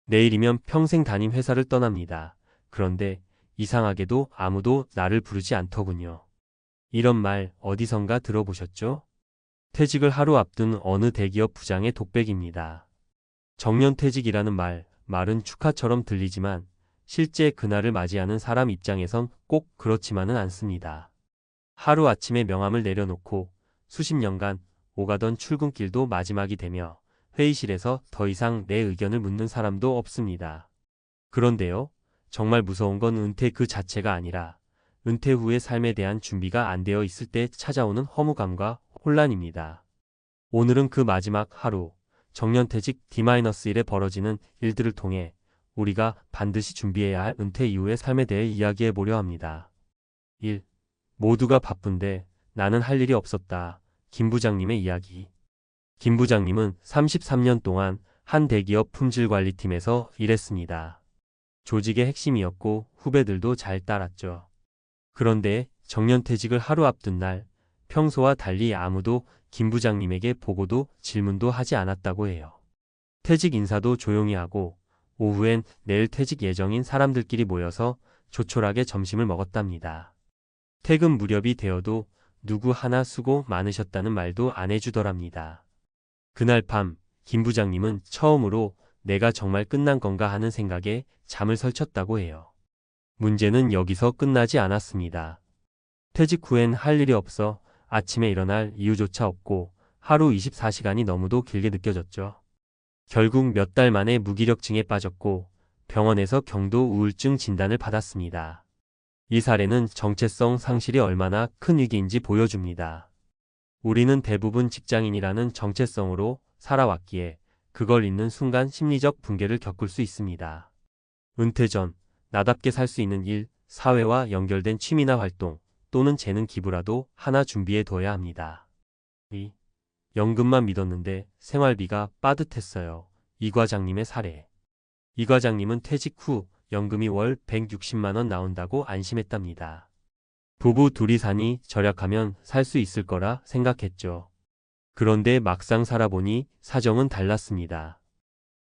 내일이면 평생 다닌 회사를 떠납니다. 그런데 이상하게도 아무도 나를 부르지 않더군요. 이런 말 어디선가 들어보셨죠? 퇴직을 하루 앞둔 어느 대기업 부장의 독백입니다. 정년퇴직이라는 말은 축하처럼 들리지만 실제 그날을 맞이하는 사람 입장에선 꼭 그렇지만은 않습니다. 하루아침에 명함을 내려놓고 수십 년간 오가던 출근길도 마지막이 되며 회의실에서 더 이상 내 의견을 묻는 사람도 없습니다. 그런데요, 정말 무서운 건 은퇴 그 자체가 아니라 은퇴 후의 삶에 대한 준비가 안 되어 있을 때 찾아오는 허무감과 혼란입니다. 오늘은 그 마지막 하루, 정년퇴직 D-1에 벌어지는 일들을 통해 우리가 반드시 준비해야 할 은퇴 이후의 삶에 대해 이야기해 보려 합니다. 1. 모두가 바쁜데 나는 할 일이 없었다. 김 부장님의 이야기. 김 부장님은 33년 동안 한 대기업 품질관리팀에서 일했습니다. 조직의 핵심이었고 후배들도 잘 따랐죠. 그런데 정년퇴직을 하루 앞둔 날, 평소와 달리 아무도 김 부장님에게 보고도 질문도 하지 않았다고 해요. 퇴직 인사도 조용히 하고 오후엔 내일 퇴직 예정인 사람들끼리 모여서 조촐하게 점심을 먹었답니다. 퇴근 무렵이 되어도 누구 하나 수고 많으셨다는 말도 안 해주더랍니다. 그날 밤 김 부장님은 처음으로 내가 정말 끝난 건가 하는 생각에 잠을 설쳤다고 해요. 문제는 여기서 끝나지 않았습니다. 퇴직 후엔 할 일이 없어 아침에 일어날 이유조차 없고 하루 24시간이 너무도 길게 느껴졌죠. 결국 몇 달 만에 무기력증에 빠졌고 병원에서 경도 우울증 진단을 받았습니다. 이 사례는 정체성 상실이 얼마나 큰 위기인지 보여줍니다. 우리는 대부분 직장인이라는 정체성으로 살아왔기에 그걸 잊는 순간 심리적 붕괴를 겪을 수 있습니다. 은퇴 전 나답게 살 수 있는 일, 사회와 연결된 취미나 활동 또는 재능 기부라도 하나 준비해 둬야 합니다. 2. 연금만 믿었는데 생활비가 빠듯했어요. 이 과장님의 사례. 이 과장님은 퇴직 후 연금이 월 160만 원 나온다고 안심했답니다. 부부 둘이 사니 절약하면 살 수 있을 거라 생각했죠. 그런데 막상 살아보니 사정은 달랐습니다.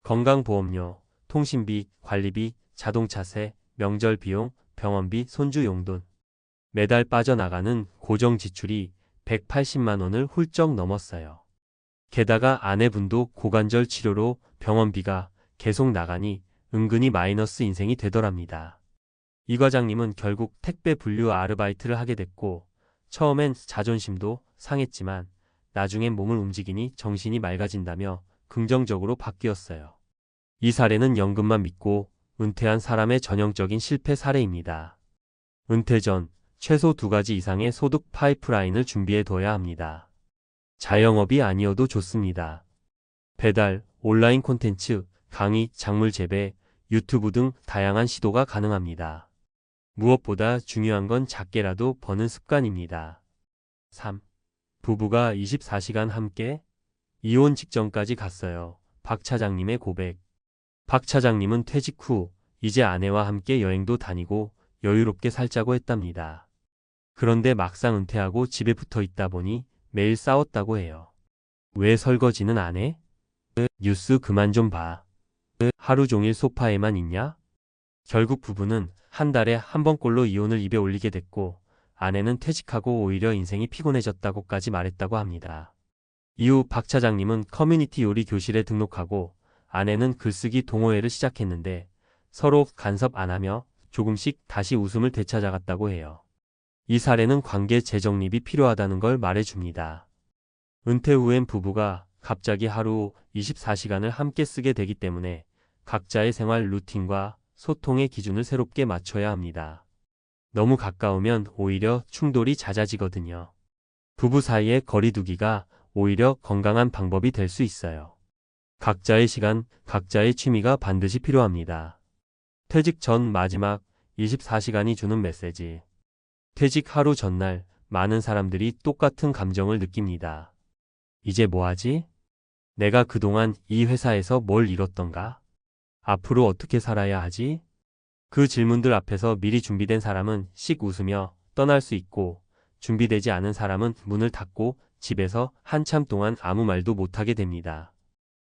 건강보험료, 통신비, 관리비, 자동차세, 명절 비용, 병원비, 손주 용돈. 매달 빠져나가는 고정 지출이 180만 원을 훌쩍 넘었어요. 게다가 아내분도 고관절 치료로 병원비가 계속 나가니 은근히 마이너스 인생이 되더랍니다. 이 과장님은 결국 택배 분류 아르바이트를 하게 됐고 처음엔 자존심도 상했지만 나중엔 몸을 움직이니 정신이 맑아진다며 긍정적으로 바뀌었어요. 이 사례는 연금만 믿고 은퇴한 사람의 전형적인 실패 사례입니다. 은퇴 전 최소 2가지 이상의 소득 파이프라인을 준비해 둬야 합니다. 자영업이 아니어도 좋습니다. 배달, 온라인 콘텐츠, 강의, 작물 재배, 유튜브 등 다양한 시도가 가능합니다. 무엇보다 중요한 건 작게라도 버는 습관입니다. 3. 부부가 24시간 함께? 이혼 직전까지 갔어요. 박 차장님의 고백. 박 차장님은 퇴직 후 이제 아내와 함께 여행도 다니고 여유롭게 살자고 했답니다. 그런데 막상 은퇴하고 집에 붙어 있다 보니 매일 싸웠다고 해요. 왜 설거지는 안 해? 뉴스 그만 좀 봐. 하루 종일 소파에만 있냐? 결국 부부는 한 달에 한 번꼴로 이혼을 입에 올리게 됐고 아내는 퇴직하고 오히려 인생이 피곤해졌다고까지 말했다고 합니다. 이후 박 차장님은 커뮤니티 요리 교실에 등록하고 아내는 글쓰기 동호회를 시작했는데 서로 간섭 안 하며 조금씩 다시 웃음을 되찾아갔다고 해요. 이 사례는 관계 재정립이 필요하다는 걸 말해줍니다. 은퇴 후엔 부부가 갑자기 하루 24시간을 함께 쓰게 되기 때문에 각자의 생활 루틴과 소통의 기준을 새롭게 맞춰야 합니다. 너무 가까우면 오히려 충돌이 잦아지거든요. 부부 사이의 거리 두기가 오히려 건강한 방법이 될 수 있어요. 각자의 시간, 각자의 취미가 반드시 필요합니다. 퇴직 전 마지막 24시간이 주는 메시지. 퇴직 하루 전날 많은 사람들이 똑같은 감정을 느낍니다. 이제 뭐 하지? 내가 그동안 이 회사에서 뭘 잃었던가? 앞으로 어떻게 살아야 하지? 그 질문들 앞에서 미리 준비된 사람은 씩 웃으며 떠날 수 있고 준비되지 않은 사람은 문을 닫고 집에서 한참 동안 아무 말도 못하게 됩니다.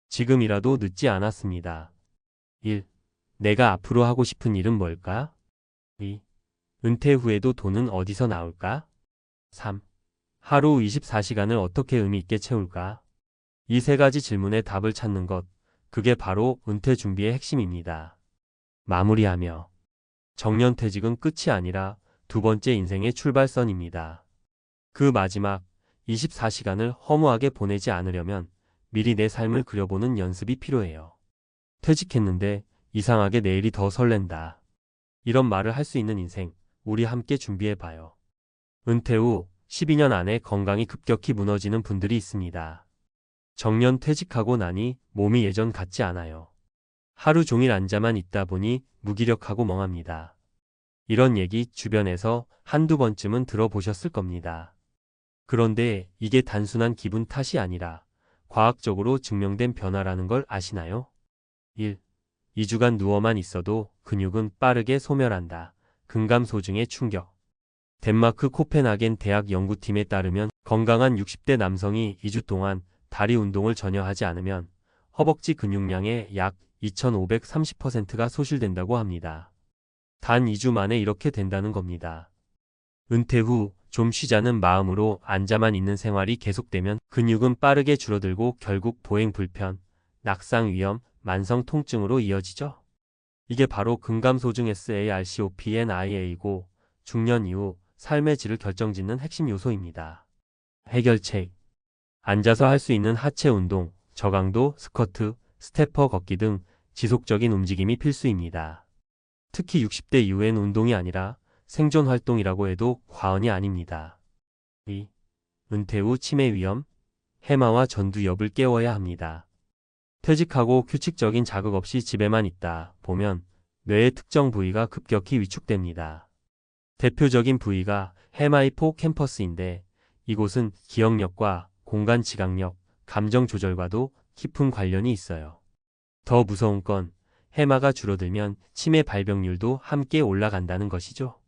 지금이라도 늦지 않았습니다. 1. 내가 앞으로 하고 싶은 일은 뭘까? 2. 은퇴 후에도 돈은 어디서 나올까? 3. 하루 24시간을 어떻게 의미 있게 채울까? 이 세 가지 질문에 답을 찾는 것, 그게 바로 은퇴 준비의 핵심입니다. 마무리하며 정년퇴직은 끝이 아니라 두 번째 인생의 출발선입니다. 그 마지막 24시간을 허무하게 보내지 않으려면 미리 내 삶을 그려보는 연습이 필요해요. 퇴직했는데 이상하게 내일이 더 설렌다. 이런 말을 할 수 있는 인생, 우리 함께 준비해봐요. 은퇴 후 12년 안에 건강이 급격히 무너지는 분들이 있습니다. 정년 퇴직하고 나니 몸이 예전 같지 않아요. 하루 종일 앉아만 있다 보니 무기력하고 멍합니다. 이런 얘기 주변에서 한두 번쯤은 들어보셨을 겁니다. 그런데 이게 단순한 기분 탓이 아니라 과학적으로 증명된 변화라는 걸 아시나요? 1. 2주간 누워만 있어도 근육은 빠르게 소멸한다. 근감소증의 충격. 덴마크 코펜하겐 대학 연구팀에 따르면 건강한 60대 남성이 2주 동안 다리 운동을 전혀 하지 않으면 허벅지 근육량의 약 2530%가 소실된다고 합니다. 단 2주 만에 이렇게 된다는 겁니다. 은퇴 후 좀 쉬자는 마음으로 앉아만 있는 생활이 계속되면 근육은 빠르게 줄어들고 결국 보행 불편, 낙상 위험, 만성 통증으로 이어지죠. 이게 바로 근감소증 SARCOPNIA이고 중년 이후 삶의 질을 결정짓는 핵심 요소입니다. 해결책. 앉아서 할 수 있는 하체 운동, 저강도, 스쿼트, 스태퍼 걷기 등 지속적인 움직임이 필수입니다. 특히 60대 이후엔 운동이 아니라 생존 활동이라고 해도 과언이 아닙니다. 2. 은퇴 후 치매 위험, 해마와 전두엽을 깨워야 합니다. 퇴직하고 규칙적인 자극 없이 집에만 있다 보면 뇌의 특정 부위가 급격히 위축됩니다. 대표적인 부위가 해마이포캠퍼스인데 이곳은 기억력과 공간 지각력, 감정 조절과도 깊은 관련이 있어요. 더 무서운 건 해마가 줄어들면 치매 발병률도 함께 올라간다는 것이죠.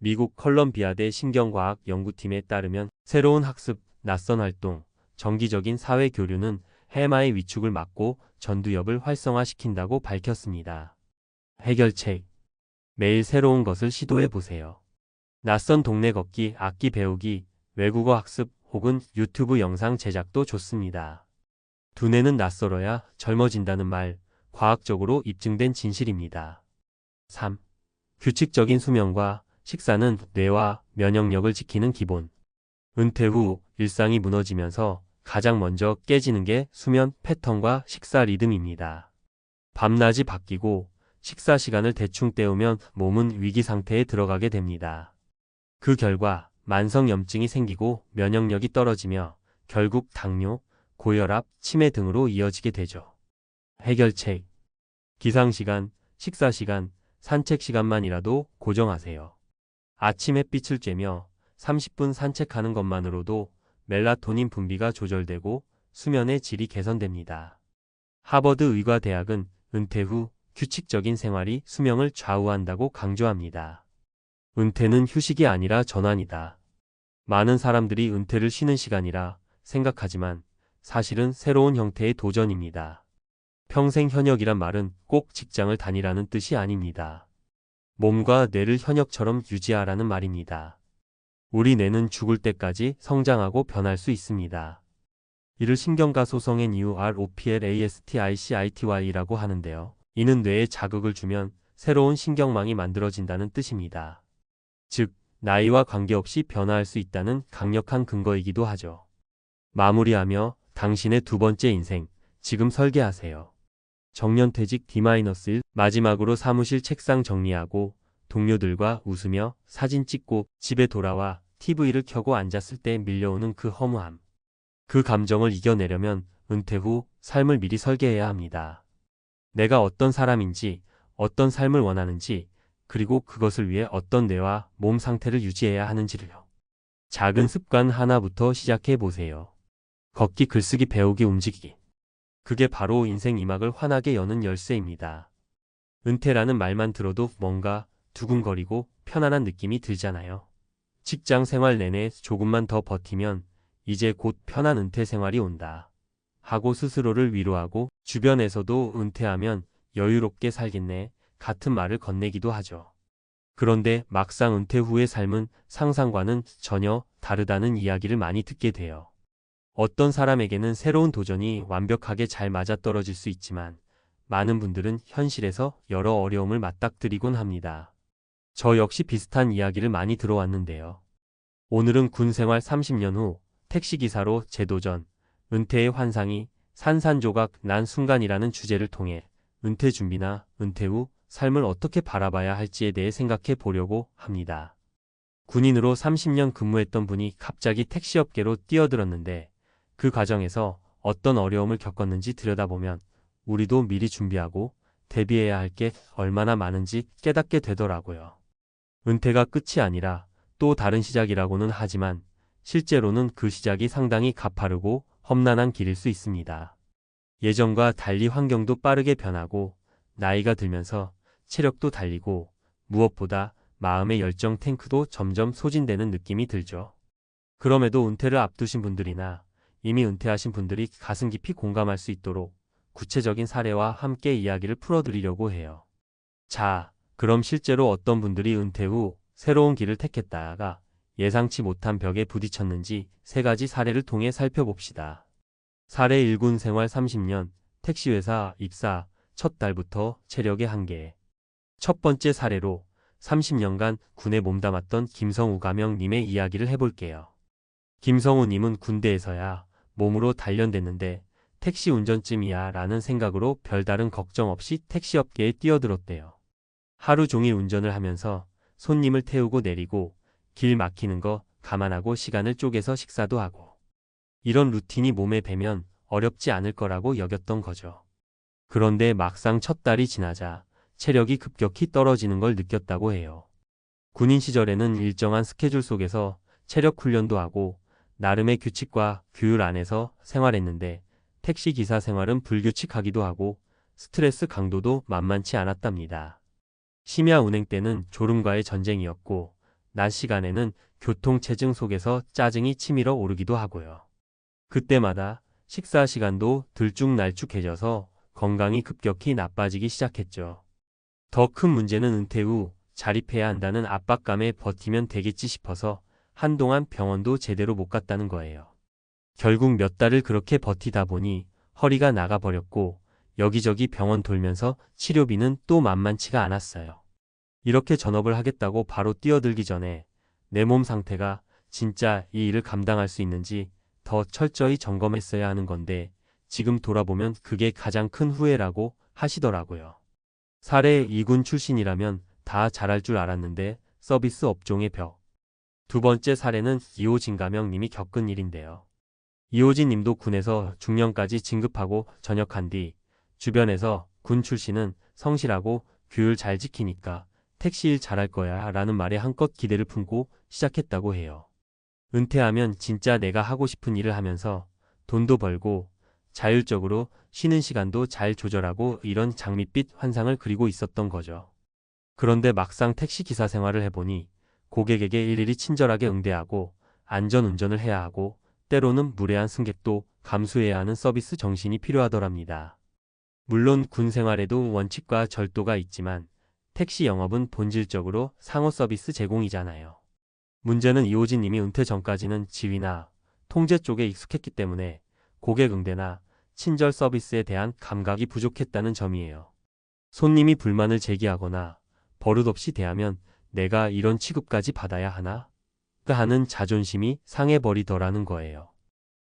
미국 컬럼비아대 신경과학 연구팀에 따르면 새로운 학습, 낯선 활동, 정기적인 사회 교류는 해마의 위축을 막고 전두엽을 활성화시킨다고 밝혔습니다. 해결책. 매일 새로운 것을 시도해 보세요. 낯선 동네 걷기, 악기 배우기, 외국어 학습 혹은 유튜브 영상 제작도 좋습니다. 두뇌는 낯설어야 젊어진다는 말, 과학적으로 입증된 진실입니다. 3. 규칙적인 수면과 식사는 뇌와 면역력을 지키는 기본. 은퇴 후 일상이 무너지면서 가장 먼저 깨지는 게 수면 패턴과 식사 리듬입니다. 밤낮이 바뀌고 식사 시간을 대충 때우면 몸은 위기 상태에 들어가게 됩니다. 그 결과 만성염증이 생기고 면역력이 떨어지며 결국 당뇨, 고혈압, 치매 등으로 이어지게 되죠. 해결책. 기상시간, 식사시간, 산책시간만이라도 고정하세요. 아침 햇빛을 쬐며 30분 산책하는 것만으로도 멜라토닌 분비가 조절되고 수면의 질이 개선됩니다. 하버드 의과대학은 은퇴 후 규칙적인 생활이 수명을 좌우한다고 강조합니다. 은퇴는 휴식이 아니라 전환이다. 많은 사람들이 은퇴를 쉬는 시간이라 생각하지만 사실은 새로운 형태의 도전입니다. 평생 현역이란 말은 꼭 직장을 다니라는 뜻이 아닙니다. 몸과 뇌를 현역처럼 유지하라는 말입니다. 우리 뇌는 죽을 때까지 성장하고 변할 수 있습니다. 이를 신경가 소성의 NeuroPlasticity라고 하는데요. 이는 뇌에 자극을 주면 새로운 신경망이 만들어진다는 뜻입니다. 즉, 나이와 관계없이 변화할 수 있다는 강력한 근거이기도 하죠. 마무리하며 당신의 두 번째 인생, 지금 설계하세요. 정년퇴직 D-1 마지막으로 사무실 책상 정리하고 동료들과 웃으며 사진 찍고 집에 돌아와 TV를 켜고 앉았을 때 밀려오는 그 허무함. 그 감정을 이겨내려면 은퇴 후 삶을 미리 설계해야 합니다. 내가 어떤 사람인지, 어떤 삶을 원하는지, 그리고 그것을 위해 어떤 뇌와 몸 상태를 유지해야 하는지를요. 작은 습관 하나부터 시작해 보세요. 걷기, 글쓰기, 배우기, 움직이기. 그게 바로 인생 이막을 환하게 여는 열쇠입니다. 은퇴라는 말만 들어도 뭔가 두근거리고 편안한 느낌이 들잖아요. 직장 생활 내내 조금만 더 버티면 이제 곧 편한 은퇴 생활이 온다 하고 스스로를 위로하고 주변에서도 은퇴하면 여유롭게 살겠네 같은 말을 건네기도 하죠. 그런데 막상 은퇴 후의 삶은 상상과는 전혀 다르다는 이야기를 많이 듣게 돼요. 어떤 사람에게는 새로운 도전이 완벽하게 잘 맞아떨어질 수 있지만 많은 분들은 현실에서 여러 어려움을 맞닥뜨리곤 합니다. 저 역시 비슷한 이야기를 많이 들어왔는데요. 오늘은 군 생활 30년 후 택시기사로 재도전, 은퇴의 환상이 산산조각 난 순간이라는 주제를 통해 은퇴 준비나 은퇴 후 삶을 어떻게 바라봐야 할지에 대해 생각해 보려고 합니다. 군인으로 30년 근무했던 분이 갑자기 택시업계로 뛰어들었는데 그 과정에서 어떤 어려움을 겪었는지 들여다보면 우리도 미리 준비하고 대비해야 할 게 얼마나 많은지 깨닫게 되더라고요. 은퇴가 끝이 아니라 또 다른 시작이라고는 하지만 실제로는 그 시작이 상당히 가파르고 험난한 길일 수 있습니다. 예전과 달리 환경도 빠르게 변하고 나이가 들면서 체력도 달리고 무엇보다 마음의 열정 탱크도 점점 소진되는 느낌이 들죠. 그럼에도 은퇴를 앞두신 분들이나 이미 은퇴하신 분들이 가슴 깊이 공감할 수 있도록 구체적인 사례와 함께 이야기를 풀어드리려고 해요. 자, 그럼 실제로 어떤 분들이 은퇴 후 새로운 길을 택했다가 예상치 못한 벽에 부딪혔는지 3가지 사례를 통해 살펴봅시다. 사례 1군 생활 30년, 택시회사 입사, 첫 달부터 체력의 한계. 첫 번째 사례로 30년간 군에 몸담았던 김성우 가명님의 이야기를 해볼게요. 김성우님은 군대에서야 몸으로 단련됐는데 택시 운전쯤이야 라는 생각으로 별다른 걱정 없이 택시업계에 뛰어들었대요. 하루 종일 운전을 하면서 손님을 태우고 내리고 길 막히는 거 감안하고 시간을 쪼개서 식사도 하고 이런 루틴이 몸에 배면 어렵지 않을 거라고 여겼던 거죠. 그런데 막상 첫 달이 지나자 체력이 급격히 떨어지는 걸 느꼈다고 해요. 군인 시절에는 일정한 스케줄 속에서 체력 훈련도 하고 나름의 규칙과 규율 안에서 생활했는데 택시 기사 생활은 불규칙하기도 하고 스트레스 강도도 만만치 않았답니다. 심야 운행 때는 졸음과의 전쟁이었고 낮 시간에는 교통체증 속에서 짜증이 치밀어 오르기도 하고요. 그때마다 식사 시간도 들쭉날쭉해져서 건강이 급격히 나빠지기 시작했죠. 더 큰 문제는 은퇴 후 자립해야 한다는 압박감에 버티면 되겠지 싶어서 한동안 병원도 제대로 못 갔다는 거예요. 결국 몇 달을 그렇게 버티다 보니 허리가 나가버렸고 여기저기 병원 돌면서 치료비는 또 만만치가 않았어요. 이렇게 전업을 하겠다고 바로 뛰어들기 전에 내 몸 상태가 진짜 이 일을 감당할 수 있는지 더 철저히 점검했어야 하는 건데 지금 돌아보면 그게 가장 큰 후회라고 하시더라고요. 사례 2군 출신이라면 다 잘할 줄 알았는데 서비스 업종의 벽. 두 번째 사례는 이호진 가명님이 겪은 일인데요. 이호진 님도 군에서 중령까지 진급하고 전역한 뒤 주변에서 군 출신은 성실하고 규율 잘 지키니까 택시 일 잘할 거야 라는 말에 한껏 기대를 품고 시작했다고 해요. 은퇴하면 진짜 내가 하고 싶은 일을 하면서 돈도 벌고 자율적으로 쉬는 시간도 잘 조절하고 이런 장밋빛 환상을 그리고 있었던 거죠. 그런데 막상 택시기사 생활을 해보니 고객에게 일일이 친절하게 응대하고 안전운전을 해야 하고 때로는 무례한 승객도 감수해야 하는 서비스 정신이 필요하더랍니다. 물론 군 생활에도 원칙과 절도가 있지만 택시 영업은 본질적으로 상호 서비스 제공이잖아요. 문제는 이호진 님이 은퇴 전까지는 지휘나 통제 쪽에 익숙했기 때문에 고객 응대나 친절 서비스에 대한 감각이 부족했다는 점이에요. 손님이 불만을 제기하거나 버릇없이 대하면 내가 이런 취급까지 받아야 하나? 하는 자존심이 상해버리더라는 거예요.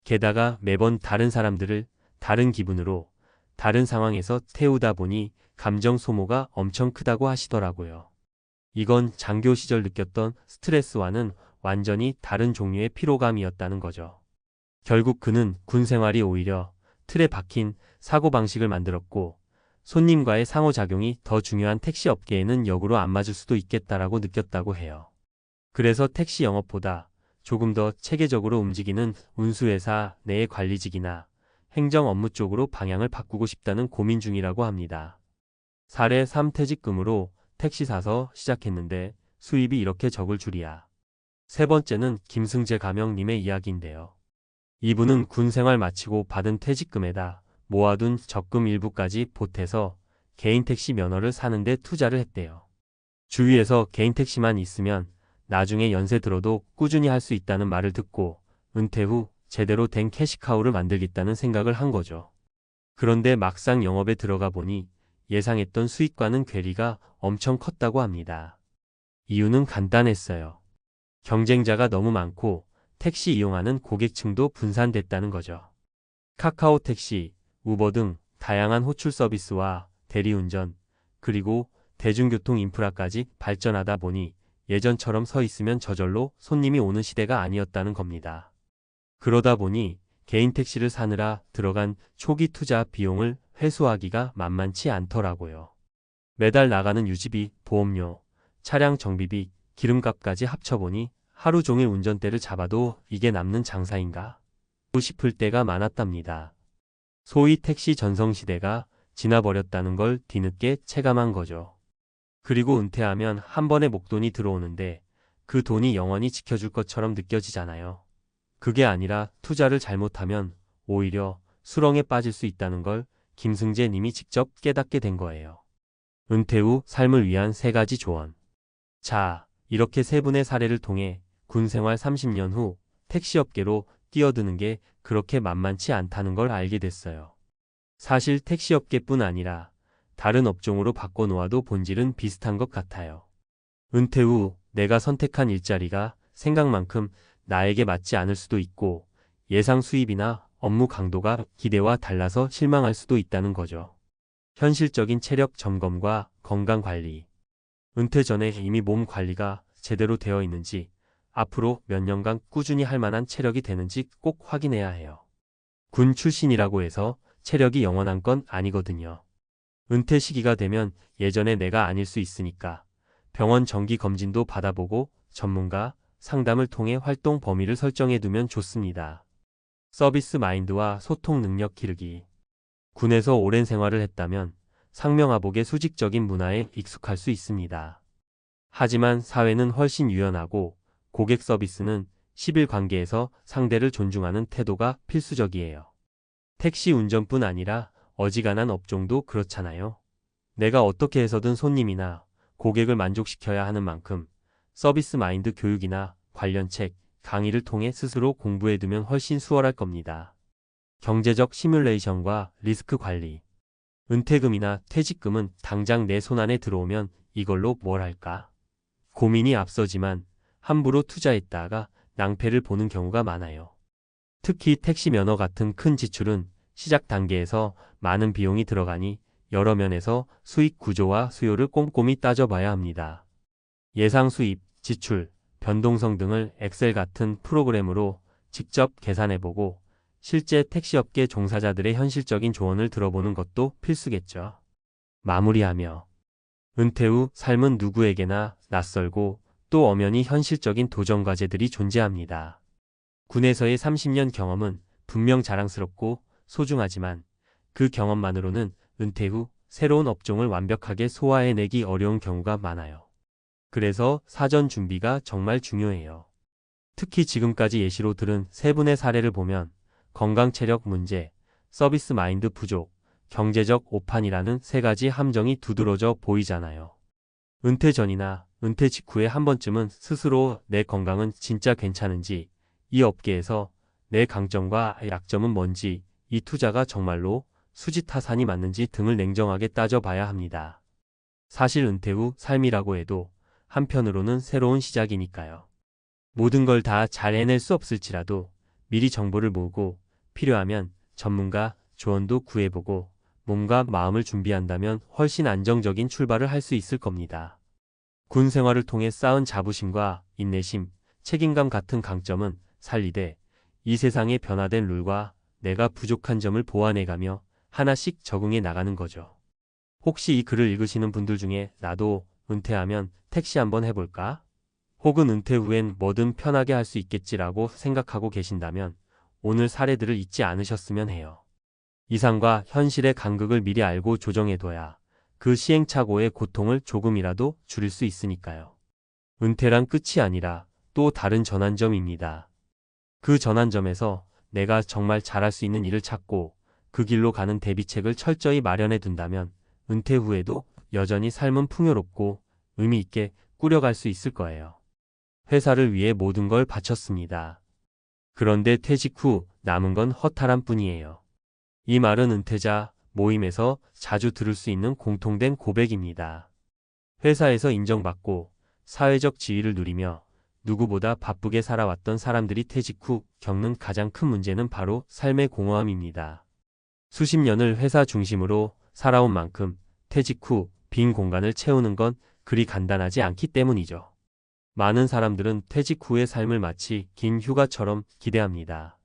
게다가 매번 다른 사람들을 다른 기분으로 다른 상황에서 태우다 보니 감정 소모가 엄청 크다고 하시더라고요. 이건 장교 시절 느꼈던 스트레스와는 완전히 다른 종류의 피로감이었다는 거죠. 결국 그는 군 생활이 오히려 틀에 박힌 사고방식을 만들었고 손님과의 상호작용이 더 중요한 택시 업계에는 역으로 안 맞을 수도 있겠다라고 느꼈다고 해요. 그래서 택시 영업보다 조금 더 체계적으로 움직이는 운수회사 내의 관리직이나 행정 업무 쪽으로 방향을 바꾸고 싶다는 고민 중이라고 합니다. 사례 3 퇴직금으로 택시 사서 시작했는데 수입이 이렇게 적을 줄이야. 세 번째는 김승재 가명님의 이야기인데요. 이분은 군 생활 마치고 받은 퇴직금에다 모아둔 적금 일부까지 보태서 개인 택시 면허를 사는데 투자를 했대요. 주위에서 개인 택시만 있으면 나중에 연세 들어도 꾸준히 할 수 있다는 말을 듣고 은퇴 후 제대로 된 캐시카우를 만들겠다는 생각을 한 거죠. 그런데 막상 영업에 들어가 보니 예상했던 수익과는 괴리가 엄청 컸다고 합니다. 이유는 간단했어요. 경쟁자가 너무 많고 택시 이용하는 고객층도 분산됐다는 거죠. 카카오 택시, 우버 등 다양한 호출 서비스와 대리운전, 그리고 대중교통 인프라까지 발전하다 보니 예전처럼 서 있으면 저절로 손님이 오는 시대가 아니었다는 겁니다. 그러다 보니 개인 택시를 사느라 들어간 초기 투자 비용을 회수하기가 만만치 않더라고요. 매달 나가는 유지비, 보험료, 차량 정비비, 기름값까지 합쳐보니 하루 종일 운전대를 잡아도 이게 남는 장사인가 싶을 때가 많았답니다. 소위 택시 전성시대가 지나버렸다는 걸 뒤늦게 체감한 거죠. 그리고 은퇴하면 한 번에 목돈이 들어오는데 그 돈이 영원히 지켜줄 것처럼 느껴지잖아요. 그게 아니라 투자를 잘못하면 오히려 수렁에 빠질 수 있다는 걸 김승재 님이 직접 깨닫게 된 거예요. 은퇴 후 삶을 위한 3가지 조언. 자, 이렇게 3분의 사례를 통해 군 생활 30년 후 택시업계로 뛰어드는 게 그렇게 만만치 않다는 걸 알게 됐어요. 사실 택시업계뿐 아니라 다른 업종으로 바꿔놓아도 본질은 비슷한 것 같아요. 은퇴 후 내가 선택한 일자리가 생각만큼 나에게 맞지 않을 수도 있고 예상 수입이나 업무 강도가 기대와 달라서 실망할 수도 있다는 거죠. 현실적인 체력 점검과 건강 관리. 은퇴 전에 이미 몸 관리가 제대로 되어 있는지 앞으로 몇 년간 꾸준히 할 만한 체력이 되는지 꼭 확인해야 해요. 군 출신이라고 해서 체력이 영원한 건 아니거든요. 은퇴 시기가 되면 예전의 내가 아닐 수 있으니까 병원 정기 검진도 받아보고 전문가 상담을 통해 활동 범위를 설정해 두면 좋습니다. 서비스 마인드와 소통 능력 기르기. 군에서 오랜 생활을 했다면 상명하복의 수직적인 문화에 익숙할 수 있습니다. 하지만 사회는 훨씬 유연하고 고객 서비스는 시빌 관계에서 상대를 존중하는 태도가 필수적이에요. 택시 운전뿐 아니라 어지간한 업종도 그렇잖아요. 내가 어떻게 해서든 손님이나 고객을 만족시켜야 하는 만큼 서비스 마인드 교육이나 관련 책, 강의를 통해 스스로 공부해두면 훨씬 수월할 겁니다. 경제적 시뮬레이션과 리스크 관리. 은퇴금이나 퇴직금은 당장 내 손안에 들어오면 이걸로 뭘 할까? 고민이 앞서지만 함부로 투자했다가 낭패를 보는 경우가 많아요. 특히 택시 면허 같은 큰 지출은 시작 단계에서 많은 비용이 들어가니 여러 면에서 수익 구조와 수요를 꼼꼼히 따져봐야 합니다. 예상 수입, 지출, 변동성 등을 엑셀 같은 프로그램으로 직접 계산해보고 실제 택시업계 종사자들의 현실적인 조언을 들어보는 것도 필수겠죠. 마무리하며 은퇴 후 삶은 누구에게나 낯설고 또 엄연히 현실적인 도전 과제들이 존재합니다. 군에서의 30년 경험은 분명 자랑스럽고 소중하지만 그 경험만으로는 은퇴 후 새로운 업종을 완벽하게 소화해내기 어려운 경우가 많아요. 그래서 사전 준비가 정말 중요해요. 특히 지금까지 예시로 들은 3분의 사례를 보면 건강 체력 문제, 서비스 마인드 부족, 경제적 오판이라는 3가지 함정이 두드러져 보이잖아요. 은퇴 전이나 은퇴 직후에 한 번쯤은 스스로 내 건강은 진짜 괜찮은지, 이 업계에서 내 강점과 약점은 뭔지, 이 투자가 정말로 수지타산이 맞는지 등을 냉정하게 따져봐야 합니다. 사실 은퇴 후 삶이라고 해도 한편으로는 새로운 시작이니까요. 모든 걸 다 잘 해낼 수 없을지라도 미리 정보를 모으고 필요하면 전문가 조언도 구해보고 몸과 마음을 준비한다면 훨씬 안정적인 출발을 할 수 있을 겁니다. 군 생활을 통해 쌓은 자부심과 인내심, 책임감 같은 강점은 살리되 이 세상의 변화된 룰과 내가 부족한 점을 보완해가며 하나씩 적응해 나가는 거죠. 혹시 이 글을 읽으시는 분들 중에 나도 은퇴하면 택시 한번 해볼까? 혹은 은퇴 후엔 뭐든 편하게 할 수 있겠지라고 생각하고 계신다면 오늘 사례들을 잊지 않으셨으면 해요. 이상과 현실의 간극을 미리 알고 조정해둬야 그 시행착오의 고통을 조금이라도 줄일 수 있으니까요. 은퇴란 끝이 아니라 또 다른 전환점입니다. 그 전환점에서 내가 정말 잘할 수 있는 일을 찾고 그 길로 가는 대비책을 철저히 마련해 둔다면 은퇴 후에도 여전히 삶은 풍요롭고 의미 있게 꾸려갈 수 있을 거예요. 회사를 위해 모든 걸 바쳤습니다. 그런데 퇴직 후 남은 건 허탈함 뿐이에요. 이 말은 은퇴자 모임에서 자주 들을 수 있는 공통된 고백입니다. 회사에서 인정받고 사회적 지위를 누리며 누구보다 바쁘게 살아왔던 사람들이 퇴직 후 겪는 가장 큰 문제는 바로 삶의 공허함입니다. 수십 년을 회사 중심으로 살아온 만큼 퇴직 후 빈 공간을 채우는 건 그리 간단하지 않기 때문이죠. 많은 사람들은 퇴직 후의 삶을 마치 긴 휴가처럼 기대합니다.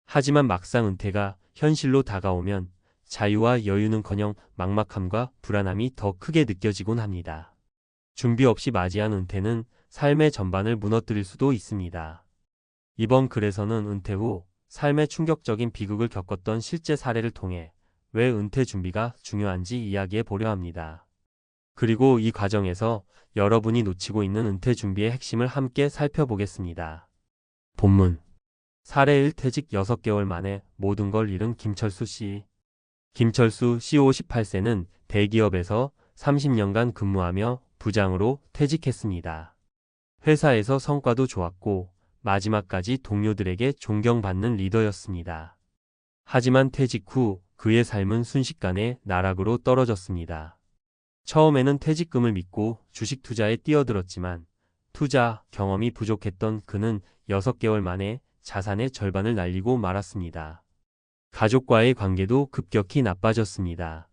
하지만 막상 은퇴가 현실로 다가오면 자유와 여유는커녕 막막함과 불안함이 더 크게 느껴지곤 합니다. 준비 없이 맞이한 은퇴는 삶의 전반을 무너뜨릴 수도 있습니다. 이번 글에서는 은퇴 후 삶의 충격적인 비극을 겪었던 실제 사례를 통해 왜 은퇴 준비가 중요한지 이야기해 보려 합니다. 그리고 이 과정에서 여러분이 놓치고 있는 은퇴 준비의 핵심을 함께 살펴보겠습니다. 본문 사례 1 퇴직 6개월 만에 모든 걸 잃은 김철수 씨. 김철수 씨 58세는 대기업에서 30년간 근무하며 부장으로 퇴직했습니다. 회사에서 성과도 좋았고 마지막까지 동료들에게 존경받는 리더였습니다. 하지만 퇴직 후 그의 삶은 순식간에 나락으로 떨어졌습니다. 처음에는 퇴직금을 믿고 주식 투자에 뛰어들었지만 투자 경험이 부족했던 그는 6개월 만에 자산의 절반을 날리고 말았습니다. 가족과의 관계도 급격히 나빠졌습니다.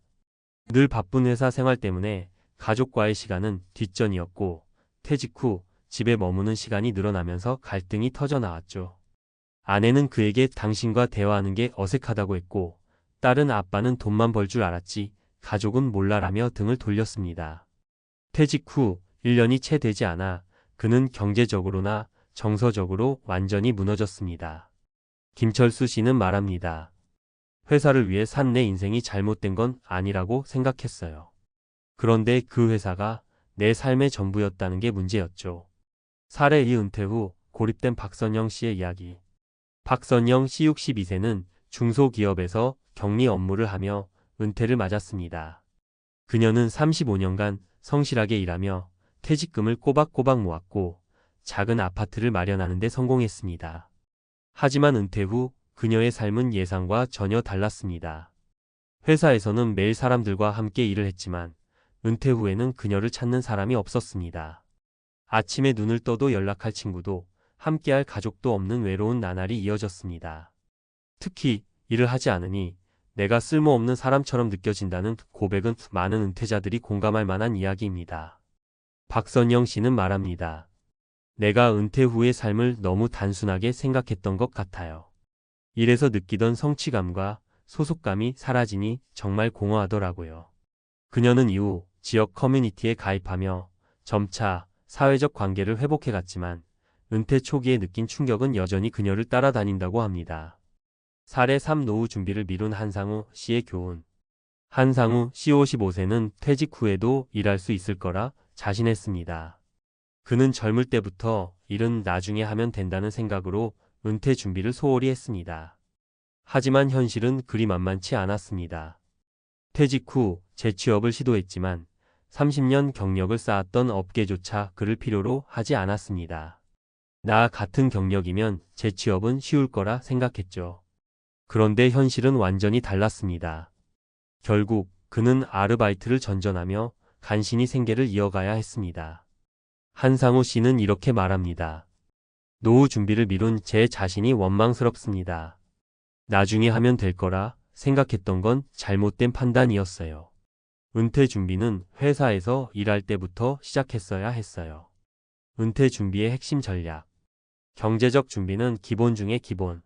늘 바쁜 회사 생활 때문에 가족과의 시간은 뒷전이었고 퇴직 후 집에 머무는 시간이 늘어나면서 갈등이 터져 나왔죠. 아내는 그에게 당신과 대화하는 게 어색하다고 했고 딸은 아빠는 돈만 벌 줄 알았지 가족은 몰라라며 등을 돌렸습니다. 퇴직 후 1년이 채 되지 않아 그는 경제적으로나 정서적으로 완전히 무너졌습니다. 김철수 씨는 말합니다. 회사를 위해 산 내 인생이 잘못된 건 아니라고 생각했어요. 그런데 그 회사가 내 삶의 전부였다는 게 문제였죠. 사례 2 은퇴 후 고립된 박선영 씨의 이야기. 박선영 씨 62세는 중소기업에서 격리 업무를 하며 은퇴를 맞았습니다. 그녀는 35년간 성실하게 일하며 퇴직금을 꼬박꼬박 모았고 작은 아파트를 마련하는 데 성공했습니다. 하지만 은퇴 후 그녀의 삶은 예상과 전혀 달랐습니다. 회사에서는 매일 사람들과 함께 일을 했지만 은퇴 후에는 그녀를 찾는 사람이 없었습니다. 아침에 눈을 떠도 연락할 친구도 함께할 가족도 없는 외로운 나날이 이어졌습니다. 특히 일을 하지 않으니 내가 쓸모없는 사람처럼 느껴진다는 고백은 많은 은퇴자들이 공감할 만한 이야기입니다. 박선영 씨는 말합니다. 내가 은퇴 후의 삶을 너무 단순하게 생각했던 것 같아요. 일에서 느끼던 성취감과 소속감이 사라지니 정말 공허하더라고요. 그녀는 이후 지역 커뮤니티에 가입하며 점차 사회적 관계를 회복해갔지만 은퇴 초기에 느낀 충격은 여전히 그녀를 따라다닌다고 합니다. 사례 3 노후 준비를 미룬 한상우 씨의 교훈. 한상우 씨 55세는 퇴직 후에도 일할 수 있을 거라 자신했습니다. 그는 젊을 때부터 일은 나중에 하면 된다는 생각으로 은퇴 준비를 소홀히 했습니다. 하지만 현실은 그리 만만치 않았습니다. 퇴직 후 재취업을 시도했지만 30년 경력을 쌓았던 업계조차 그를 필요로 하지 않았습니다. 나 같은 경력이면 재취업은 쉬울 거라 생각했죠. 그런데 현실은 완전히 달랐습니다. 결국 그는 아르바이트를 전전하며 간신히 생계를 이어가야 했습니다. 한상우 씨는 이렇게 말합니다. 노후 준비를 미룬 제 자신이 원망스럽습니다. 나중에 하면 될 거라 생각했던 건 잘못된 판단이었어요. 은퇴 준비는 회사에서 일할 때부터 시작했어야 했어요. 은퇴 준비의 핵심 전략. 경제적 준비는 기본 중의 기본.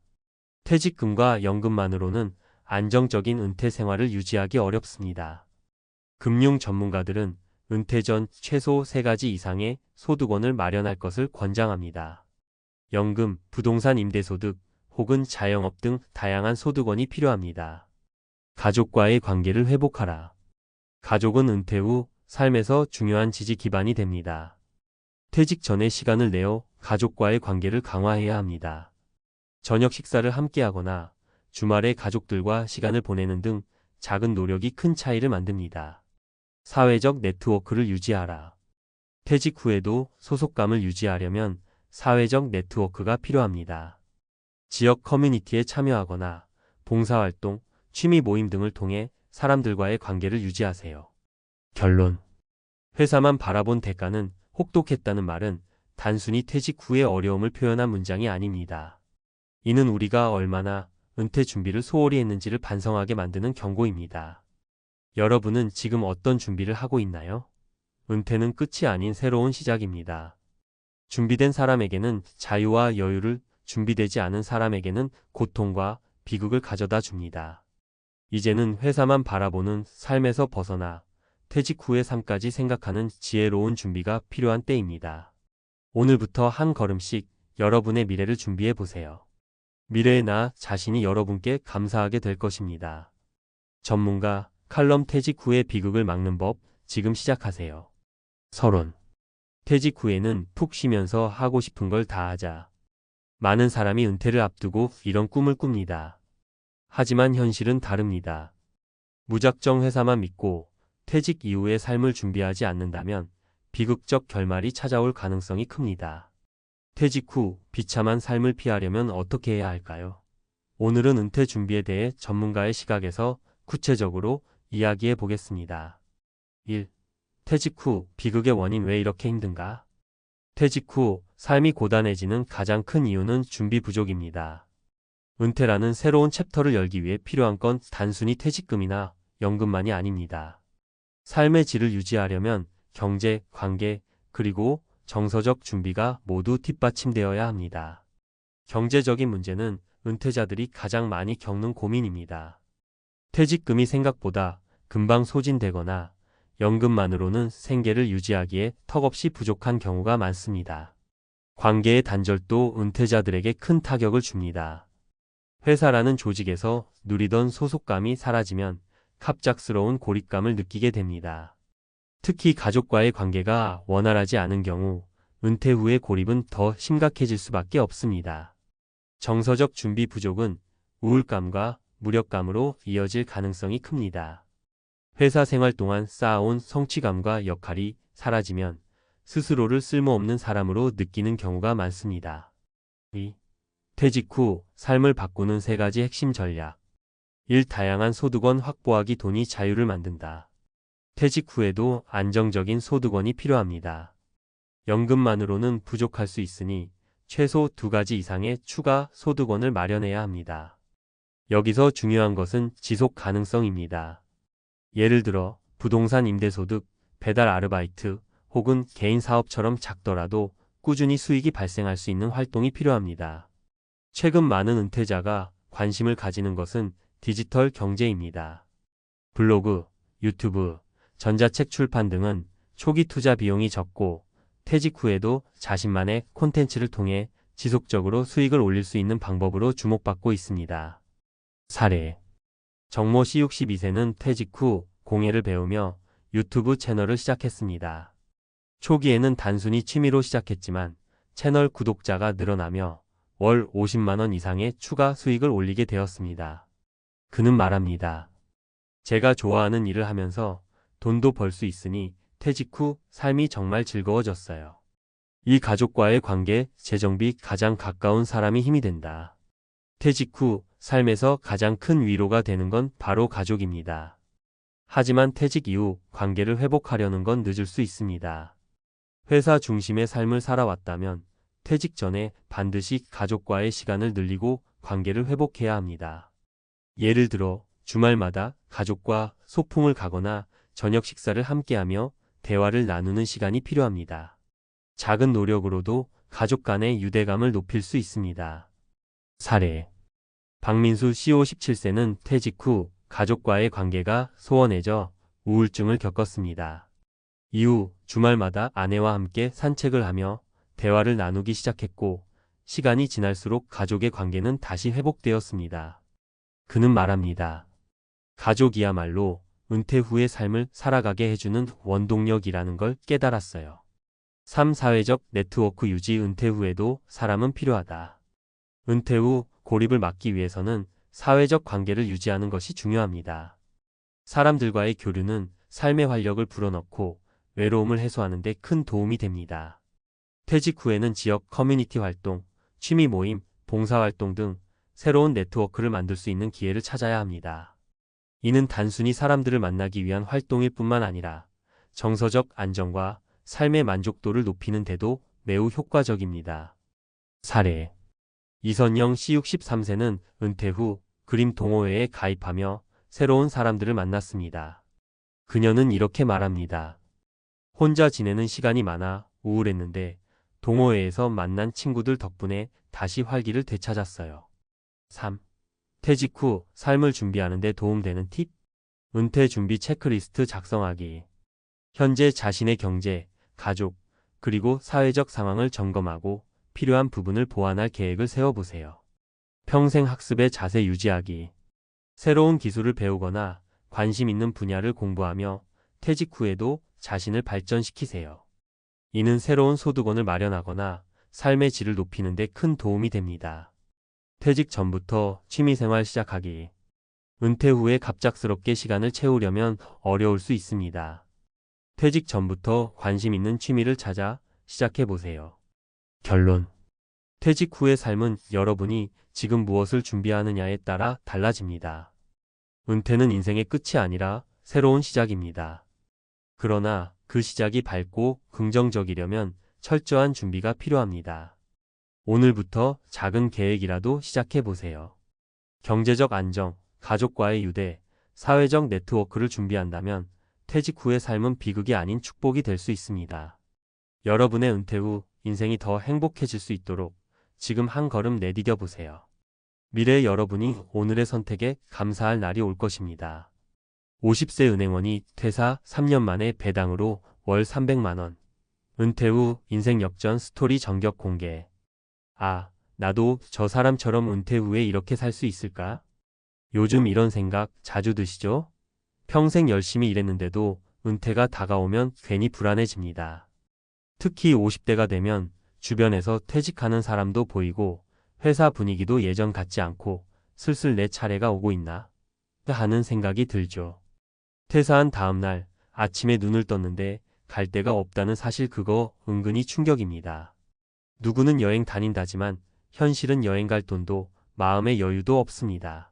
퇴직금과 연금만으로는 안정적인 은퇴 생활을 유지하기 어렵습니다. 금융 전문가들은 은퇴 전 최소 3가지 이상의 소득원을 마련할 것을 권장합니다. 연금, 부동산 임대소득, 혹은 자영업 등 다양한 소득원이 필요합니다. 가족과의 관계를 회복하라. 가족은 은퇴 후 삶에서 중요한 지지 기반이 됩니다. 퇴직 전에 시간을 내어 가족과의 관계를 강화해야 합니다. 저녁 식사를 함께 하거나 주말에 가족들과 시간을 보내는 등 작은 노력이 큰 차이를 만듭니다. 사회적 네트워크를 유지하라. 퇴직 후에도 소속감을 유지하려면 사회적 네트워크가 필요합니다. 지역 커뮤니티에 참여하거나 봉사활동, 취미 모임 등을 통해 사람들과의 관계를 유지하세요. 결론. 회사만 바라본 대가는 혹독했다는 말은 단순히 퇴직 후의 어려움을 표현한 문장이 아닙니다. 이는 우리가 얼마나 은퇴 준비를 소홀히 했는지를 반성하게 만드는 경고입니다. 여러분은 지금 어떤 준비를 하고 있나요? 은퇴는 끝이 아닌 새로운 시작입니다. 준비된 사람에게는 자유와 여유를, 준비되지 않은 사람에게는 고통과 비극을 가져다 줍니다. 이제는 회사만 바라보는 삶에서 벗어나 퇴직 후의 삶까지 생각하는 지혜로운 준비가 필요한 때입니다. 오늘부터 한 걸음씩 여러분의 미래를 준비해 보세요. 미래의 나 자신이 여러분께 감사하게 될 것입니다. 전문가 칼럼 퇴직 후의 비극을 막는 법 지금 시작하세요. 서론. 퇴직 후에는 푹 쉬면서 하고 싶은 걸 다 하자. 많은 사람이 은퇴를 앞두고 이런 꿈을 꿉니다. 하지만 현실은 다릅니다. 무작정 회사만 믿고 퇴직 이후의 삶을 준비하지 않는다면 비극적 결말이 찾아올 가능성이 큽니다. 퇴직 후 비참한 삶을 피하려면 어떻게 해야 할까요? 오늘은 은퇴 준비에 대해 전문가의 시각에서 구체적으로 이야기해 보겠습니다. 1. 퇴직 후 비극의 원인 왜 이렇게 힘든가? 퇴직 후 삶이 고단해지는 가장 큰 이유는 준비 부족입니다. 은퇴라는 새로운 챕터를 열기 위해 필요한 건 단순히 퇴직금이나 연금만이 아닙니다. 삶의 질을 유지하려면 경제, 관계, 그리고 정서적 준비가 모두 뒷받침되어야 합니다. 경제적인 문제는 은퇴자들이 가장 많이 겪는 고민입니다. 퇴직금이 생각보다 금방 소진되거나 연금만으로는 생계를 유지하기에 턱없이 부족한 경우가 많습니다. 관계의 단절도 은퇴자들에게 큰 타격을 줍니다. 회사라는 조직에서 누리던 소속감이 사라지면 갑작스러운 고립감을 느끼게 됩니다. 특히 가족과의 관계가 원활하지 않은 경우 은퇴 후의 고립은 더 심각해질 수밖에 없습니다. 정서적 준비 부족은 우울감과 무력감으로 이어질 가능성이 큽니다. 회사 생활 동안 쌓아온 성취감과 역할이 사라지면 스스로를 쓸모없는 사람으로 느끼는 경우가 많습니다. 2. 퇴직 후 삶을 바꾸는 3가지 핵심 전략. 1. 다양한 소득원 확보하기. 돈이 자유를 만든다. 퇴직 후에도 안정적인 소득원이 필요합니다. 연금만으로는 부족할 수 있으니 최소 2가지 이상의 추가 소득원을 마련해야 합니다. 여기서 중요한 것은 지속 가능성입니다. 예를 들어 부동산 임대소득, 배달 아르바이트 혹은 개인 사업처럼 작더라도 꾸준히 수익이 발생할 수 있는 활동이 필요합니다. 최근 많은 은퇴자가 관심을 가지는 것은 디지털 경제입니다. 블로그, 유튜브, 전자책 출판 등은 초기 투자 비용이 적고 퇴직 후에도 자신만의 콘텐츠를 통해 지속적으로 수익을 올릴 수 있는 방법으로 주목받고 있습니다. 사례. 정모 씨 62세는 퇴직 후 공예를 배우며 유튜브 채널을 시작했습니다. 초기에는 단순히 취미로 시작했지만 채널 구독자가 늘어나며 월 50만 원 이상의 추가 수익을 올리게 되었습니다. 그는 말합니다. 제가 좋아하는 일을 하면서 돈도 벌 수 있으니 퇴직 후 삶이 정말 즐거워졌어요. 이 가족과의 관계, 재정비 가장 가까운 사람이 힘이 된다. 퇴직 후 삶에서 가장 큰 위로가 되는 건 바로 가족입니다. 하지만 퇴직 이후 관계를 회복하려는 건 늦을 수 있습니다. 회사 중심의 삶을 살아왔다면 퇴직 전에 반드시 가족과의 시간을 늘리고 관계를 회복해야 합니다. 예를 들어 주말마다 가족과 소풍을 가거나 저녁 식사를 함께하며 대화를 나누는 시간이 필요합니다. 작은 노력으로도 가족 간의 유대감을 높일 수 있습니다. 사례. 박민수 씨 57세는 퇴직 후 가족과의 관계가 소원해져 우울증을 겪었습니다. 이후 주말마다 아내와 함께 산책을 하며 대화를 나누기 시작했고 시간이 지날수록 가족의 관계는 다시 회복되었습니다. 그는 말합니다. 가족이야말로 은퇴 후의 삶을 살아가게 해주는 원동력이라는 걸 깨달았어요. 3. 사회적 네트워크 유지. 은퇴 후에도 사람은 필요하다. 은퇴 후 고립을 막기 위해서는 사회적 관계를 유지하는 것이 중요합니다. 사람들과의 교류는 삶의 활력을 불어넣고 외로움을 해소하는 데 큰 도움이 됩니다. 퇴직 후에는 지역 커뮤니티 활동, 취미 모임, 봉사활동 등 새로운 네트워크를 만들 수 있는 기회를 찾아야 합니다. 이는 단순히 사람들을 만나기 위한 활동일 뿐만 아니라 정서적 안정과 삶의 만족도를 높이는 데도 매우 효과적입니다. 사례: 이선영 씨 63세는 은퇴 후 그림 동호회에 가입하며 새로운 사람들을 만났습니다. 그녀는 이렇게 말합니다. 혼자 지내는 시간이 많아 우울했는데 동호회에서 만난 친구들 덕분에 다시 활기를 되찾았어요. 3. 퇴직 후 삶을 준비하는 데 도움되는 팁. 은퇴 준비 체크리스트 작성하기. 현재 자신의 경제, 가족, 그리고 사회적 상황을 점검하고 필요한 부분을 보완할 계획을 세워보세요. 평생 학습의 자세 유지하기. 새로운 기술을 배우거나 관심 있는 분야를 공부하며 퇴직 후에도 자신을 발전시키세요. 이는 새로운 소득원을 마련하거나 삶의 질을 높이는 데 큰 도움이 됩니다. 퇴직 전부터 취미생활 시작하기. 은퇴 후에 갑작스럽게 시간을 채우려면 어려울 수 있습니다. 퇴직 전부터 관심 있는 취미를 찾아 시작해보세요. 결론. 퇴직 후의 삶은 여러분이 지금 무엇을 준비하느냐에 따라 달라집니다. 은퇴는 인생의 끝이 아니라 새로운 시작입니다. 그러나 그 시작이 밝고 긍정적이려면 철저한 준비가 필요합니다. 오늘부터 작은 계획이라도 시작해보세요. 경제적 안정, 가족과의 유대, 사회적 네트워크를 준비한다면 퇴직 후의 삶은 비극이 아닌 축복이 될 수 있습니다. 여러분의 은퇴 후 인생이 더 행복해질 수 있도록 지금 한 걸음 내디뎌 보세요. 미래의 여러분이 오늘의 선택에 감사할 날이 올 것입니다. 50세 은행원이 퇴사 3년 만에 배당으로 월 300만 원. 은퇴 후 인생 역전 스토리 전격 공개. 아, 나도 저 사람처럼 은퇴 후에 이렇게 살 수 있을까? 요즘 이런 생각 자주 드시죠? 평생 열심히 일했는데도 은퇴가 다가오면 괜히 불안해집니다. 특히 50대가 되면 주변에서 퇴직하는 사람도 보이고 회사 분위기도 예전 같지 않고 슬슬 내 차례가 오고 있나 하는 생각이 들죠. 퇴사한 다음 날 아침에 눈을 떴는데 갈 데가 없다는 사실, 그거 은근히 충격입니다. 누구는 여행 다닌다지만 현실은 여행 갈 돈도 마음의 여유도 없습니다.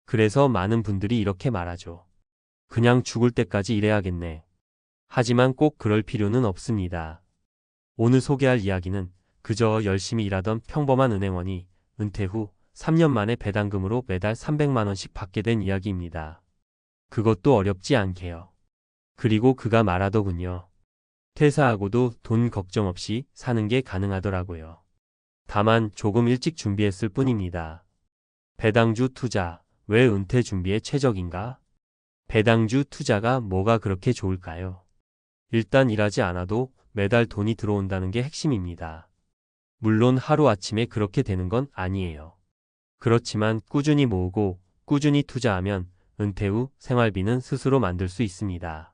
그래서 많은 분들이 이렇게 말하죠. 그냥 죽을 때까지 일해야겠네. 하지만 꼭 그럴 필요는 없습니다. 오늘 소개할 이야기는 그저 열심히 일하던 평범한 은행원이 은퇴 후 3년 만에 배당금으로 매달 300만 원씩 받게 된 이야기입니다. 그것도 어렵지 않게요. 그리고 그가 말하더군요. 퇴사하고도 돈 걱정 없이 사는 게 가능하더라고요. 다만 조금 일찍 준비했을 뿐입니다. 배당주 투자, 왜 은퇴 준비에 최적인가? 배당주 투자가 뭐가 그렇게 좋을까요? 일단 일하지 않아도 매달 돈이 들어온다는 게 핵심입니다. 물론 하루아침에 그렇게 되는 건 아니에요. 그렇지만 꾸준히 모으고 꾸준히 투자하면 은퇴 후 생활비는 스스로 만들 수 있습니다.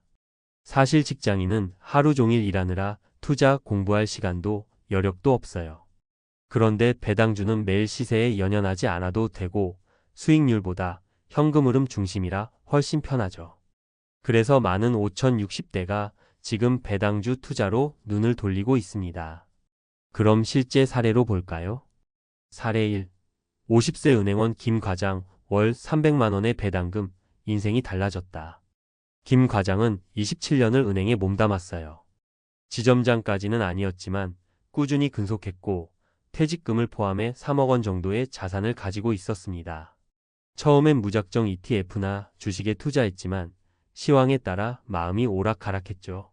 사실 직장인은 하루 종일 일하느라 투자 공부할 시간도 여력도 없어요. 그런데 배당주는 매일 시세에 연연하지 않아도 되고 수익률보다 현금 흐름 중심이라 훨씬 편하죠. 그래서 많은 5060대가 지금 배당주 투자로 눈을 돌리고 있습니다. 그럼 실제 사례로 볼까요? 사례 1. 50세 은행원 김 과장, 월 300만 원의 배당금, 인생이 달라졌다. 김 과장은 27년을 은행에 몸담았어요. 지점장까지는 아니었지만 꾸준히 근속했고 퇴직금을 포함해 3억 원 정도의 자산을 가지고 있었습니다. 처음엔 무작정 ETF나 주식에 투자했지만 시황에 따라 마음이 오락가락했죠.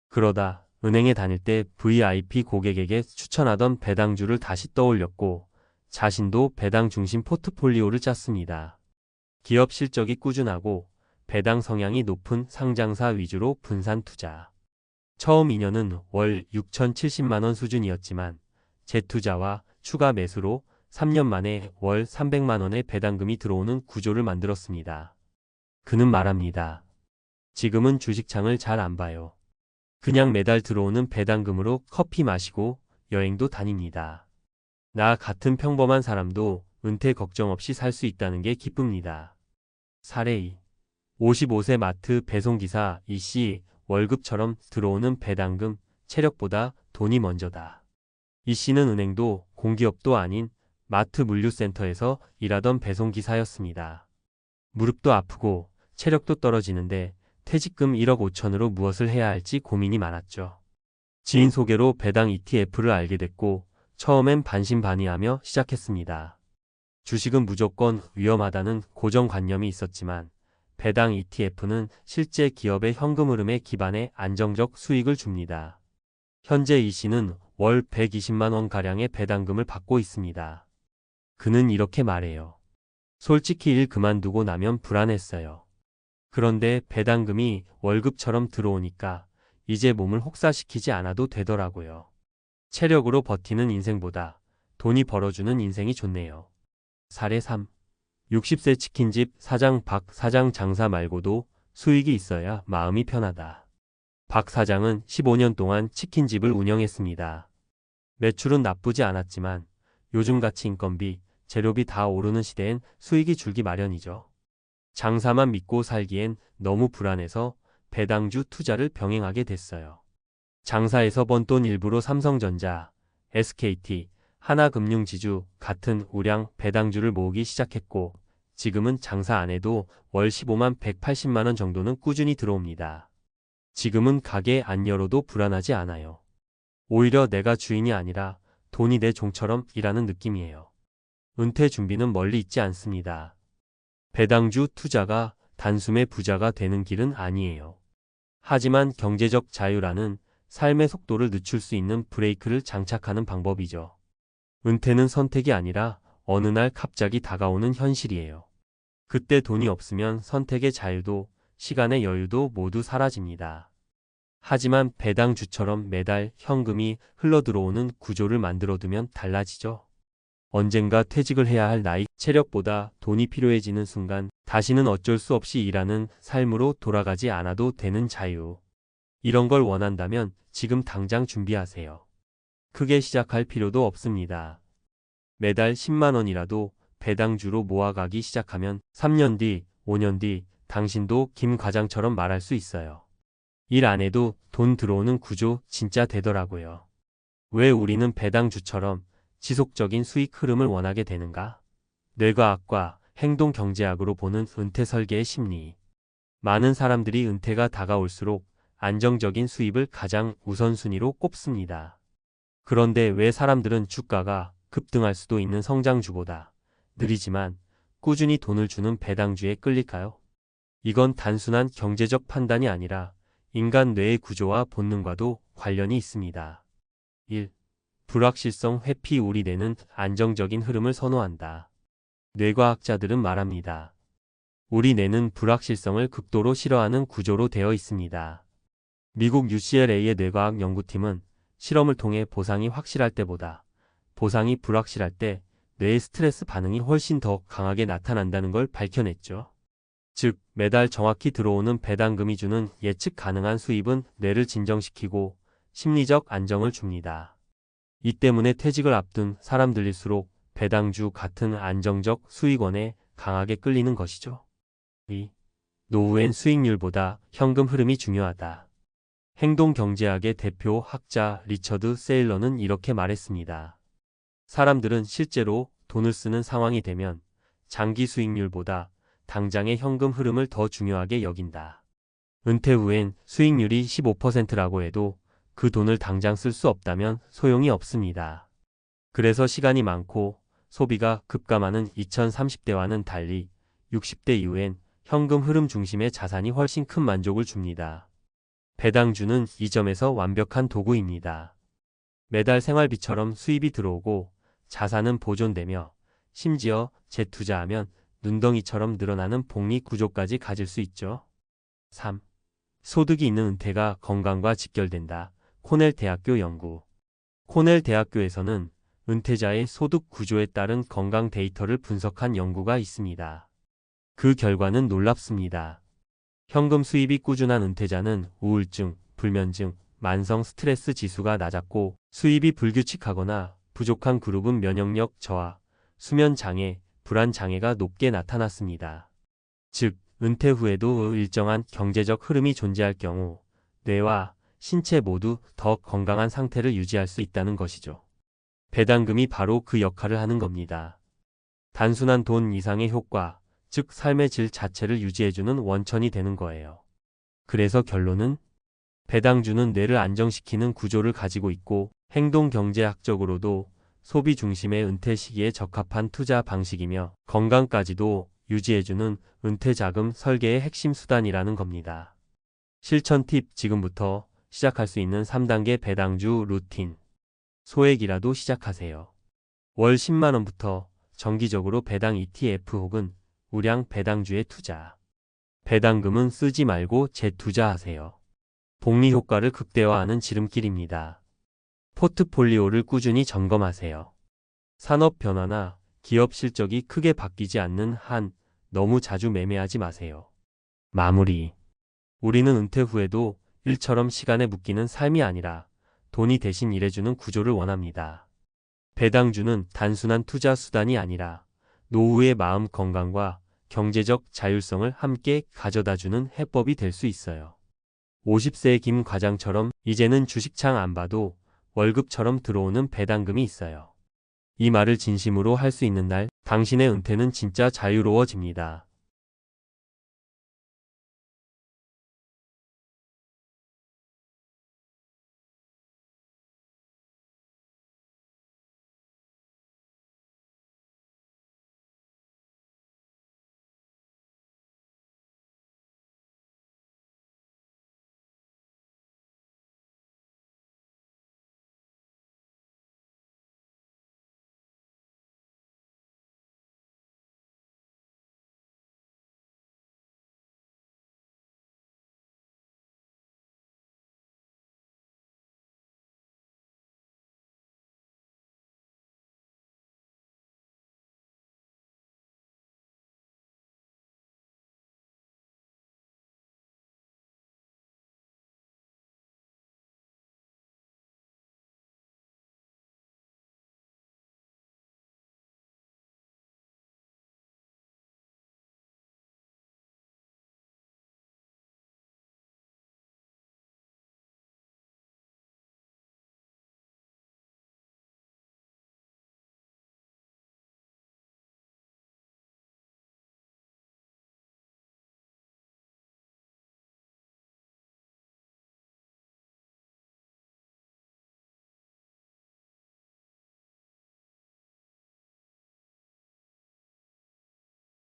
그러다 은행에 다닐 때 VIP 고객에게 추천하던 배당주를 다시 떠올렸고 자신도 배당 중심 포트폴리오를 짰습니다. 기업 실적이 꾸준하고 배당 성향이 높은 상장사 위주로 분산 투자. 처음 2년은 월 6,070만 원 수준이었지만 재투자와 추가 매수로 3년 만에 월 300만 원의 배당금이 들어오는 구조를 만들었습니다. 그는 말합니다. 지금은 주식창을 잘 안 봐요. 그냥 매달 들어오는 배당금으로 커피 마시고 여행도 다닙니다. 나 같은 평범한 사람도 은퇴 걱정 없이 살 수 있다는 게 기쁩니다. 사례 2. 55세 마트 배송기사 이씨 월급처럼 들어오는 배당금, 체력보다 돈이 먼저다. 이씨는 은행도 공기업도 아닌 마트 물류센터에서 일하던 배송기사였습니다. 무릎도 아프고 체력도 떨어지는데 퇴직금 1억 5천으로 무엇을 해야 할지 고민이 많았죠. 지인 소개로 배당 ETF를 알게 됐고 처음엔 반신반의하며 시작했습니다. 주식은 무조건 위험하다는 고정관념이 있었지만 배당 ETF는 실제 기업의 현금 흐름에 기반해 안정적 수익을 줍니다. 현재 이 씨는 월 120만 원가량의 배당금을 받고 있습니다. 그는 이렇게 말해요. 솔직히 일 그만두고 나면 불안했어요. 그런데 배당금이 월급처럼 들어오니까 이제 몸을 혹사시키지 않아도 되더라고요. 체력으로 버티는 인생보다 돈이 벌어주는 인생이 좋네요. 사례 3. 60세 치킨집 사장 박 사장 장사 말고도 수익이 있어야 마음이 편하다. 박 사장은 15년 동안 치킨집을 운영했습니다. 매출은 나쁘지 않았지만 요즘같이 인건비, 재료비 다 오르는 시대엔 수익이 줄기 마련이죠. 장사만 믿고 살기엔 너무 불안해서 배당주 투자를 병행하게 됐어요. 장사에서 번 돈 일부로 삼성전자, SKT, 하나금융지주 같은 우량 배당주를 모으기 시작했고 지금은 장사 안 해도 월 15만 180만 원 정도는 꾸준히 들어옵니다. 지금은 가게 안 열어도 불안하지 않아요. 오히려 내가 주인이 아니라 돈이 내 종처럼 일하는 느낌이에요. 은퇴 준비는 멀리 있지 않습니다. 배당주 투자가 단숨에 부자가 되는 길은 아니에요. 하지만 경제적 자유라는 삶의 속도를 늦출 수 있는 브레이크를 장착하는 방법이죠. 은퇴는 선택이 아니라 어느 날 갑자기 다가오는 현실이에요. 그때 돈이 없으면 선택의 자유도 시간의 여유도 모두 사라집니다. 하지만 배당주처럼 매달 현금이 흘러들어오는 구조를 만들어두면 달라지죠. 언젠가 퇴직을 해야 할 나이, 체력보다 돈이 필요해지는 순간 다시는 어쩔 수 없이 일하는 삶으로 돌아가지 않아도 되는 자유. 이런 걸 원한다면 지금 당장 준비하세요. 크게 시작할 필요도 없습니다. 매달 10만 원이라도 배당주로 모아가기 시작하면 3년 뒤, 5년 뒤 당신도 김 과장처럼 말할 수 있어요. 일 안 해도 돈 들어오는 구조 진짜 되더라고요. 왜 우리는 배당주처럼 지속적인 수익 흐름을 원하게 되는가? 뇌과학과 행동경제학으로 보는 은퇴 설계의 심리. 많은 사람들이 은퇴가 다가올수록 안정적인 수입을 가장 우선순위로 꼽습니다. 그런데 왜 사람들은 주가가 급등할 수도 있는 성장주보다 느리지만 꾸준히 돈을 주는 배당주에 끌릴까요? 이건 단순한 경제적 판단이 아니라 인간 뇌의 구조와 본능과도 관련이 있습니다. 1. 불확실성 회피. 우리 뇌는 안정적인 흐름을 선호한다. 뇌과학자들은 말합니다. 우리 뇌는 불확실성을 극도로 싫어하는 구조로 되어 있습니다. 미국 UCLA의 뇌과학 연구팀은 실험을 통해 보상이 확실할 때보다 보상이 불확실할 때 뇌의 스트레스 반응이 훨씬 더 강하게 나타난다는 걸 밝혀냈죠. 즉, 매달 정확히 들어오는 배당금이 주는 예측 가능한 수입은 뇌를 진정시키고 심리적 안정을 줍니다. 이 때문에 퇴직을 앞둔 사람들일수록 배당주 같은 안정적 수익원에 강하게 끌리는 것이죠. 2. 노후엔 수익률보다 현금 흐름이 중요하다. 행동경제학의 대표 학자 리처드 세일러는 이렇게 말했습니다. 사람들은 실제로 돈을 쓰는 상황이 되면 장기 수익률보다 당장의 현금 흐름을 더 중요하게 여긴다. 은퇴 후엔 수익률이 15%라고 해도 그 돈을 당장 쓸 수 없다면 소용이 없습니다. 그래서 시간이 많고 소비가 급감하는 2030대와는 달리 60대 이후엔 현금 흐름 중심의 자산이 훨씬 큰 만족을 줍니다. 배당주는 이 점에서 완벽한 도구입니다. 매달 생활비처럼 수입이 들어오고 자산은 보존되며 심지어 재투자하면 눈덩이처럼 늘어나는 복리 구조까지 가질 수 있죠. 3. 소득이 있는 은퇴가 건강과 직결된다. 코넬 대학교 연구. 코넬 대학교에서는 은퇴자의 소득 구조에 따른 건강 데이터를 분석한 연구가 있습니다. 그 결과는 놀랍습니다. 현금 수입이 꾸준한 은퇴자는 우울증, 불면증, 만성 스트레스 지수가 낮았고 수입이 불규칙하거나 부족한 그룹은 면역력 저하, 수면 장애, 불안 장애가 높게 나타났습니다. 즉, 은퇴 후에도 일정한 경제적 흐름이 존재할 경우 뇌와 신체 모두 더 건강한 상태를 유지할 수 있다는 것이죠. 배당금이 바로 그 역할을 하는 겁니다. 단순한 돈 이상의 효과, 즉 삶의 질 자체를 유지해주는 원천이 되는 거예요. 그래서 결론은 배당주는 뇌를 안정시키는 구조를 가지고 있고 행동경제학적으로도 소비 중심의 은퇴 시기에 적합한 투자 방식이며 건강까지도 유지해주는 은퇴자금 설계의 핵심 수단이라는 겁니다. 실천 팁 지금부터 시작할 수 있는 3단계 배당주 루틴. 소액이라도 시작하세요. 월 10만원부터 정기적으로 배당 ETF 혹은 우량 배당주에 투자. 배당금은 쓰지 말고 재투자하세요. 복리 효과를 극대화하는 지름길입니다. 포트폴리오를 꾸준히 점검하세요. 산업 변화나 기업 실적이 크게 바뀌지 않는 한 너무 자주 매매하지 마세요. 마무리. 우리는 은퇴 후에도 일처럼 시간에 묶이는 삶이 아니라 돈이 대신 일해주는 구조를 원합니다. 배당주는 단순한 투자 수단이 아니라 노후의 마음 건강과 경제적 자율성을 함께 가져다주는 해법이 될 수 있어요. 50세의 김 과장처럼 이제는 주식창 안 봐도 월급처럼 들어오는 배당금이 있어요. 이 말을 진심으로 할 수 있는 날, 당신의 은퇴는 진짜 자유로워집니다.